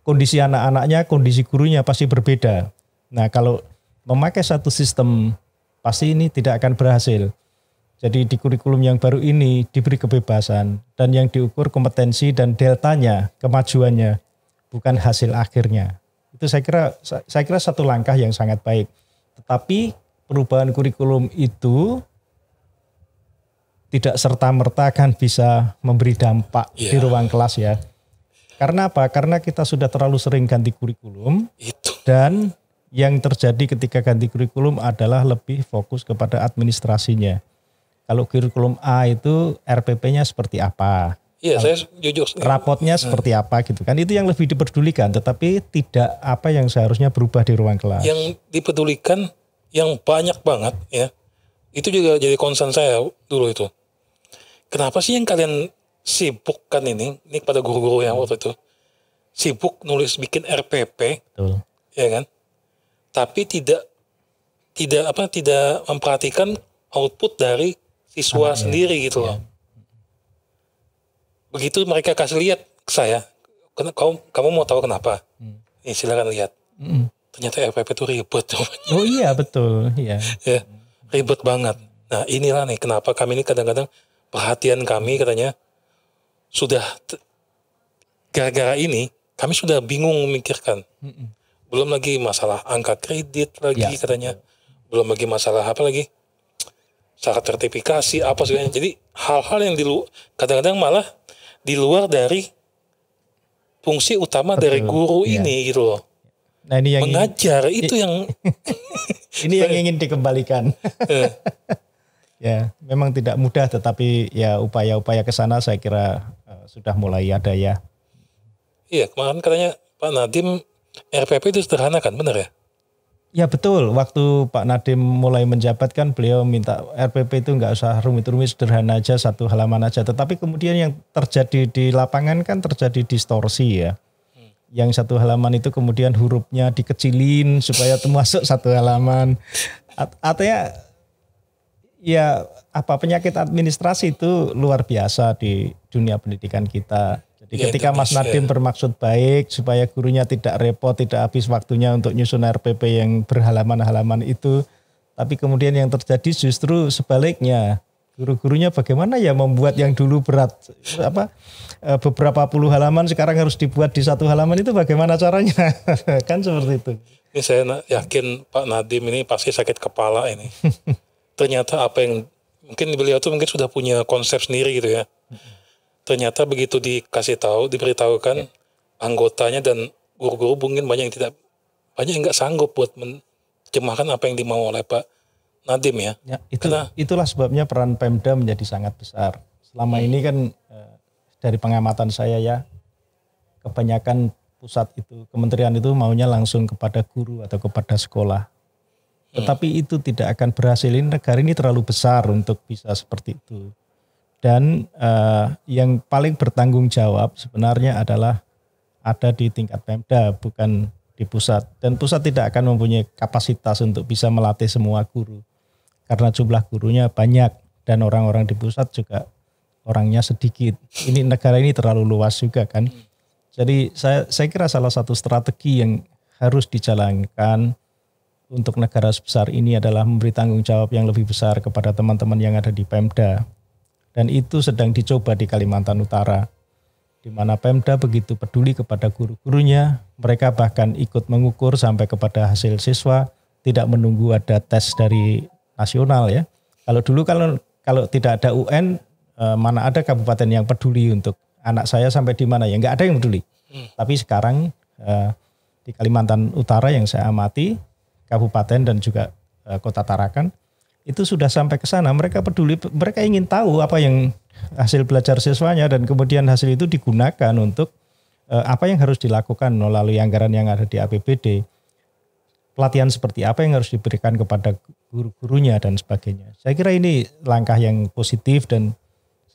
Speaker 2: Kondisi anak-anaknya, kondisi gurunya pasti berbeda. Nah kalau memakai satu sistem pasti ini tidak akan berhasil. Jadi di kurikulum yang baru ini diberi kebebasan dan yang diukur kompetensi dan deltanya, kemajuannya, bukan hasil akhirnya. Itu saya kira satu langkah yang sangat baik. Tetapi perubahan kurikulum itu tidak serta-merta akan bisa memberi dampak di ruang kelas ya. Karena apa? Karena kita sudah terlalu sering ganti kurikulum dan yang terjadi ketika ganti kurikulum adalah lebih fokus kepada administrasinya. Kalau kurikulum A itu RPP-nya seperti apa?
Speaker 1: Iya, saya jujur.
Speaker 2: Rapotnya seperti apa gitu kan? Itu yang lebih dipedulikan, tetapi tidak apa yang seharusnya berubah di ruang kelas.
Speaker 1: Yang dipedulikan yang banyak banget ya. Itu juga jadi concern saya dulu itu. Kenapa sih yang kalian sibukkan ini pada guru-guru yang waktu itu sibuk nulis bikin RPP,
Speaker 2: betul,
Speaker 1: ya kan? Tapi tidak memperhatikan output dari siswa sendiri gitu loh. Begitu mereka kasih lihat ke saya, kamu mau tahu kenapa? Nih silakan lihat. Ternyata RPP itu ribet.
Speaker 2: Oh iya betul, iya.
Speaker 1: Ya, ribet banget. Nah inilah nih kenapa kami ini kadang-kadang perhatian kami katanya sudah gara-gara ini kami sudah bingung memikirkan. Belum lagi masalah angka kredit lagi katanya. Belum lagi masalah apa lagi? Syarat sertifikasi apa segala. Jadi hal-hal yang kadang-kadang malah di luar dari fungsi utama dari guru ini gitu loh.
Speaker 2: Nah, ini yang
Speaker 1: mengajar itu yang
Speaker 2: ini yang ingin dikembalikan. Ya, memang tidak mudah tetapi ya upaya-upaya ke sana saya kira sudah mulai ada ya.
Speaker 1: Iya, kemarin katanya Pak Nadiem RPP itu sederhana kan, benar ya?
Speaker 2: Ya betul, waktu Pak Nadiem mulai menjabat kan beliau minta RPP itu nggak usah rumit-rumit, sederhana aja, satu halaman aja. Tetapi kemudian yang terjadi di lapangan kan terjadi distorsi ya. Yang satu halaman itu kemudian hurufnya dikecilin supaya masuk satu halaman. Artinya ya penyakit administrasi itu luar biasa di dunia pendidikan kita. Jadi ketika Mas Nadiem bermaksud baik supaya gurunya tidak repot, tidak habis waktunya untuk nyusun RPP yang berhalaman-halaman itu, tapi kemudian yang terjadi justru sebaliknya. Guru-gurunya bagaimana ya membuat yang dulu berat beberapa puluh halaman sekarang harus dibuat di satu halaman, itu bagaimana caranya? Kan seperti itu.
Speaker 1: Ini saya yakin Pak Nadiem ini pasti sakit kepala ini. Ternyata apa yang mungkin beliau tuh mungkin sudah punya konsep sendiri gitu ya. Ternyata begitu diberitahukan anggotanya dan guru-guru mungkin banyak yang nggak sanggup buat menerjemahkan apa yang dimau oleh Pak Nadiem ya.
Speaker 2: Itulah sebabnya peran Pemda menjadi sangat besar. Selama ini kan dari pengamatan saya ya, kebanyakan pusat itu, kementerian itu maunya langsung kepada guru atau kepada sekolah. Tetapi itu tidak akan berhasil, ini negara ini terlalu besar untuk bisa seperti itu. Dan yang paling bertanggung jawab sebenarnya adalah ada di tingkat Pemda, bukan di pusat. Dan pusat tidak akan mempunyai kapasitas untuk bisa melatih semua guru. Karena jumlah gurunya banyak dan orang-orang di pusat juga orangnya sedikit. Ini negara ini terlalu luas juga kan. Jadi saya kira salah satu strategi yang harus dijalankan untuk negara sebesar ini adalah memberi tanggung jawab yang lebih besar kepada teman-teman yang ada di Pemda. Dan itu sedang dicoba di Kalimantan Utara, di mana Pemda begitu peduli kepada guru-gurunya, mereka bahkan ikut mengukur sampai kepada hasil siswa, tidak menunggu ada tes dari nasional ya. Kalau dulu kalau tidak ada UN, mana ada kabupaten yang peduli untuk anak saya sampai di mana ya, nggak ada yang peduli. Tapi sekarang di Kalimantan Utara yang saya amati, kabupaten dan juga kota Tarakan, itu sudah sampai ke sana, mereka peduli, mereka ingin tahu apa yang hasil belajar siswanya dan kemudian hasil itu digunakan untuk apa yang harus dilakukan melalui anggaran yang ada di APBD. Pelatihan seperti apa yang harus diberikan kepada guru-gurunya dan sebagainya. Saya kira ini langkah yang positif dan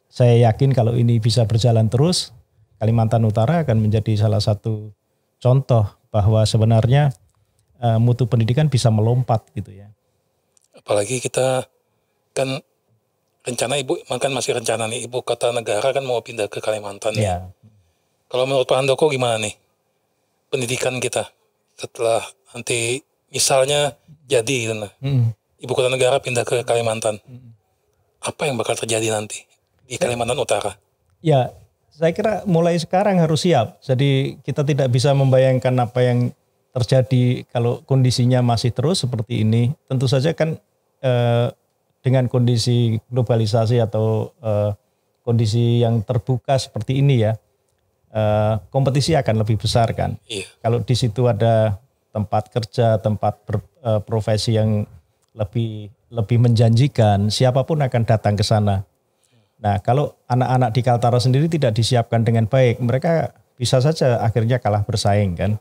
Speaker 2: saya yakin kalau ini bisa berjalan terus, Kalimantan Utara akan menjadi salah satu contoh bahwa sebenarnya mutu pendidikan bisa melompat gitu ya.
Speaker 1: Apalagi kita kan rencana masih rencana nih, ibu kota negara kan mau pindah ke Kalimantan. Ya. Kalau menurut Pak Handoko gimana nih pendidikan kita setelah nanti misalnya jadi gitu, ibu kota negara pindah ke Kalimantan, apa yang bakal terjadi nanti di Kalimantan Utara?
Speaker 2: Ya, saya kira mulai sekarang harus siap. Jadi kita tidak bisa membayangkan apa yang terjadi kalau kondisinya masih terus seperti ini. Tentu saja kan dengan kondisi globalisasi atau kondisi yang terbuka seperti ini ya, kompetisi akan lebih besar kan.
Speaker 1: Iya.
Speaker 2: Kalau di situ ada tempat kerja, tempat profesi yang lebih menjanjikan, siapapun akan datang ke sana. Nah, kalau anak-anak di Kaltara sendiri tidak disiapkan dengan baik, mereka bisa saja akhirnya kalah bersaing kan.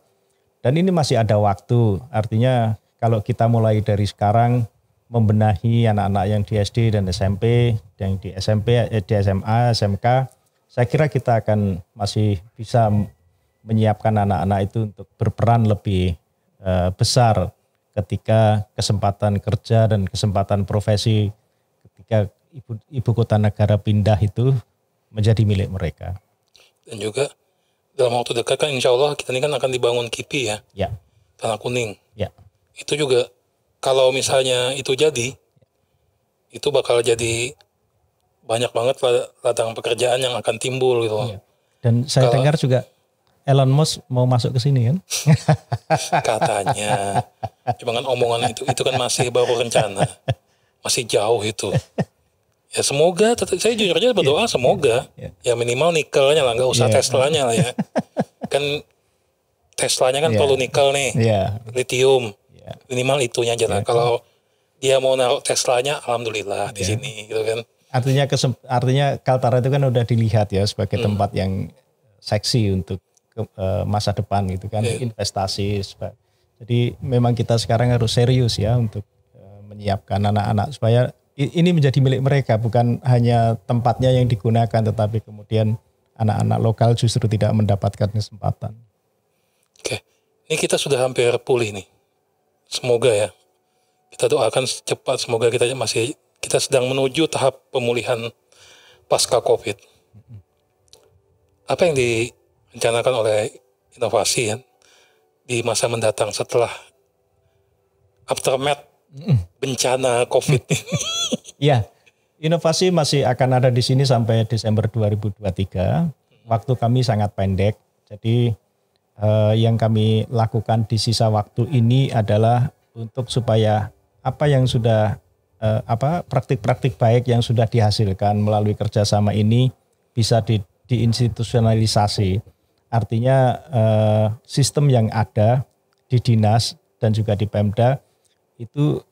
Speaker 2: Dan ini masih ada waktu, artinya kalau kita mulai dari sekarang membenahi anak-anak yang di SD dan SMP, yang di SMP, di SMA, SMK, saya kira kita akan masih bisa menyiapkan anak-anak itu untuk berperan lebih besar ketika kesempatan kerja dan kesempatan profesi ketika ibu kota negara pindah itu menjadi milik mereka.
Speaker 1: Dan juga dalam waktu dekat kan insya Allah kita ini kan akan dibangun KIPI ya.
Speaker 2: Ya.
Speaker 1: Tanah Kuning.
Speaker 2: Ya.
Speaker 1: Itu juga kalau misalnya itu jadi, itu bakal jadi banyak banget ladang pekerjaan yang akan timbul gitu.
Speaker 2: Ya. Dan saya dengar juga Elon Musk mau masuk ke sini kan?
Speaker 1: Katanya. Cuma kan omongan itu kan masih baru rencana. Masih jauh itu. Ya semoga, saya jujur aja berdoa semoga. Ya minimal nikelnya lah, nggak usah Teslanya lah ya. Kan Teslanya kan perlu nikel nih, lithium. Minimal itunya aja lah. Kalau dia mau naruh Teslanya, alhamdulillah di sini gitu kan.
Speaker 2: Artinya Kaltara itu kan udah dilihat ya sebagai tempat yang seksi untuk masa depan gitu kan, investasi. Jadi memang kita sekarang harus serius ya untuk menyiapkan anak-anak supaya ini menjadi milik mereka, bukan hanya tempatnya yang digunakan, tetapi kemudian anak-anak lokal justru tidak mendapatkan kesempatan.
Speaker 1: Oke, ini kita sudah hampir pulih nih. Semoga ya, kita doakan cepat. Semoga kita sedang menuju tahap pemulihan pasca COVID. Apa yang direncanakan oleh inovasi ya, di masa mendatang setelah aftermath bencana COVID?
Speaker 2: Ya, inovasi masih akan ada di sini sampai Desember 2023. Waktu kami sangat pendek, jadi yang kami lakukan di sisa waktu ini adalah untuk supaya apa yang sudah praktik-praktik baik yang sudah dihasilkan melalui kerjasama ini bisa diinstitusionalisasi. Artinya sistem yang ada di dinas dan juga di Pemda itu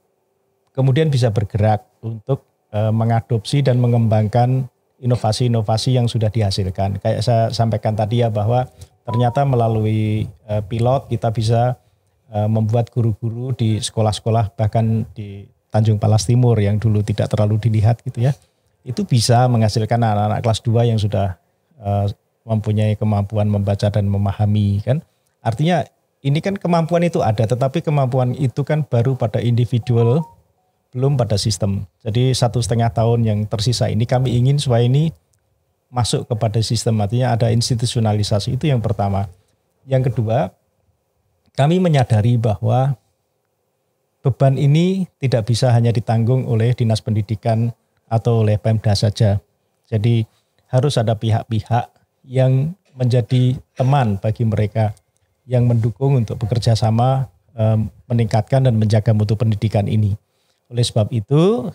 Speaker 2: kemudian bisa bergerak untuk mengadopsi dan mengembangkan inovasi-inovasi yang sudah dihasilkan. Kayak saya sampaikan tadi ya, bahwa ternyata melalui pilot kita bisa membuat guru-guru di sekolah-sekolah bahkan di Tanjung Palas Timur yang dulu tidak terlalu dilihat gitu ya, itu bisa menghasilkan anak-anak kelas 2 yang sudah mempunyai kemampuan membaca dan memahami kan. Artinya ini kan kemampuan itu ada, tetapi kemampuan itu kan baru pada individual, belum pada sistem. Jadi 1,5 tahun yang tersisa ini kami ingin supaya ini masuk kepada sistem, artinya ada institusionalisasi, itu yang pertama. Yang kedua, kami menyadari bahwa beban ini tidak bisa hanya ditanggung oleh Dinas Pendidikan atau oleh Pemda saja. Jadi harus ada pihak-pihak yang menjadi teman bagi mereka, yang mendukung untuk bekerja sama meningkatkan dan menjaga mutu pendidikan ini. Oleh sebab itu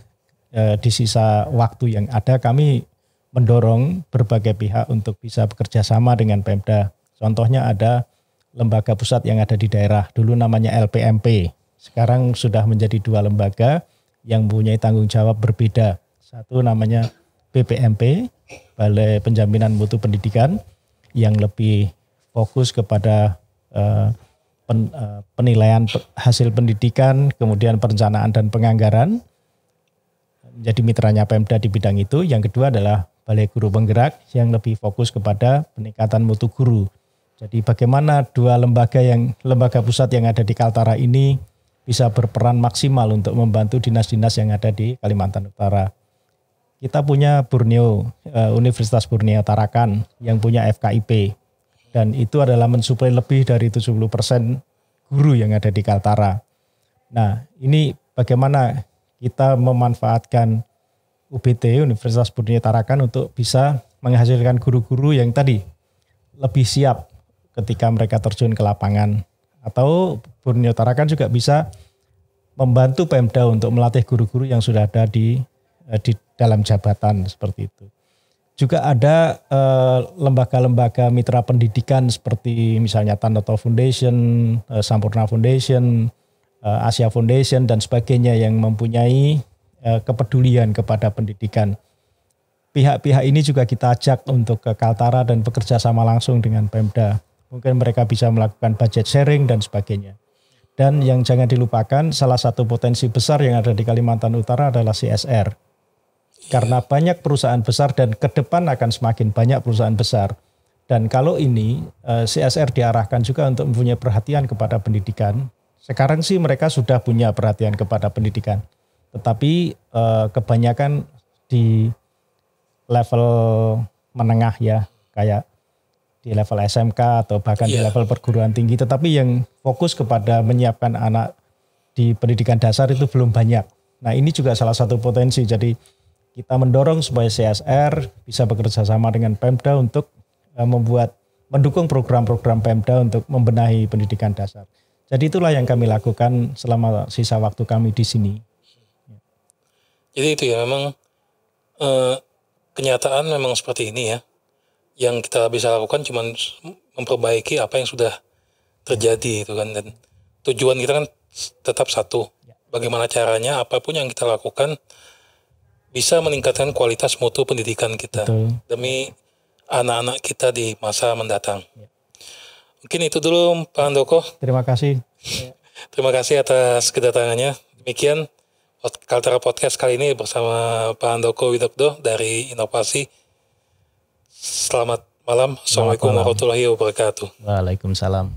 Speaker 2: di sisa waktu yang ada kami mendorong berbagai pihak untuk bisa bekerja sama dengan Pemda. Contohnya ada lembaga pusat yang ada di daerah, dulu namanya LPMP. Sekarang sudah menjadi 2 lembaga yang mempunyai tanggung jawab berbeda. Satu namanya BPMP, Balai Penjaminan Mutu Pendidikan, yang lebih fokus kepada penilaian hasil pendidikan, kemudian perencanaan dan penganggaran, menjadi mitranya Pemda di bidang itu. Yang kedua adalah Balai Guru Penggerak yang lebih fokus kepada peningkatan mutu guru. Jadi bagaimana 2 lembaga pusat yang ada di Kaltara ini bisa berperan maksimal untuk membantu dinas-dinas yang ada di Kalimantan Utara. Kita punya Universitas Borneo Tarakan yang punya FKIP, dan itu adalah mensuplai lebih dari 70% guru yang ada di Kaltara. Nah, ini bagaimana kita memanfaatkan UBT, Universitas Budi Tarakan, untuk bisa menghasilkan guru-guru yang tadi lebih siap ketika mereka terjun ke lapangan. Atau Budi Tarakan juga bisa membantu Pemda untuk melatih guru-guru yang sudah ada di dalam jabatan seperti itu. Juga ada lembaga-lembaga mitra pendidikan seperti misalnya Tanoto Foundation, Sampurna Foundation, Asia Foundation dan sebagainya yang mempunyai kepedulian kepada pendidikan. Pihak-pihak ini juga kita ajak untuk ke Kaltara dan bekerja sama langsung dengan Pemda. Mungkin mereka bisa melakukan budget sharing dan sebagainya. Dan yang jangan dilupakan, salah satu potensi besar yang ada di Kalimantan Utara adalah CSR. Karena banyak perusahaan besar dan ke depan akan semakin banyak perusahaan besar. Dan kalau ini CSR diarahkan juga untuk mempunyai perhatian kepada pendidikan. Sekarang sih mereka sudah punya perhatian kepada pendidikan. Tetapi kebanyakan di level menengah ya, kayak di level SMK atau bahkan di level perguruan tinggi. Tetapi yang fokus kepada menyiapkan anak di pendidikan dasar itu belum banyak. Nah ini juga salah satu potensi. Jadi kita mendorong supaya CSR bisa bekerja sama dengan Pemda untuk mendukung program-program Pemda untuk membenahi pendidikan dasar. Jadi itulah yang kami lakukan selama sisa waktu kami di sini.
Speaker 1: Jadi itu ya, memang kenyataan memang seperti ini ya. Yang kita bisa lakukan cuma memperbaiki apa yang sudah terjadi itu kan. Dan tujuan kita kan tetap satu. Bagaimana caranya apapun yang kita lakukan bisa meningkatkan kualitas mutu pendidikan kita. Betul. Demi anak-anak kita di masa mendatang. Mungkin itu dulu Pak Handoko.
Speaker 2: Terima kasih.
Speaker 1: Terima kasih atas kedatangannya. Demikian Kaltara Podcast kali ini bersama Pak Handoko Widogdo dari Inovasi. Selamat malam. Assalamualaikum warahmatullahi wabarakatuh.
Speaker 2: Waalaikumsalam.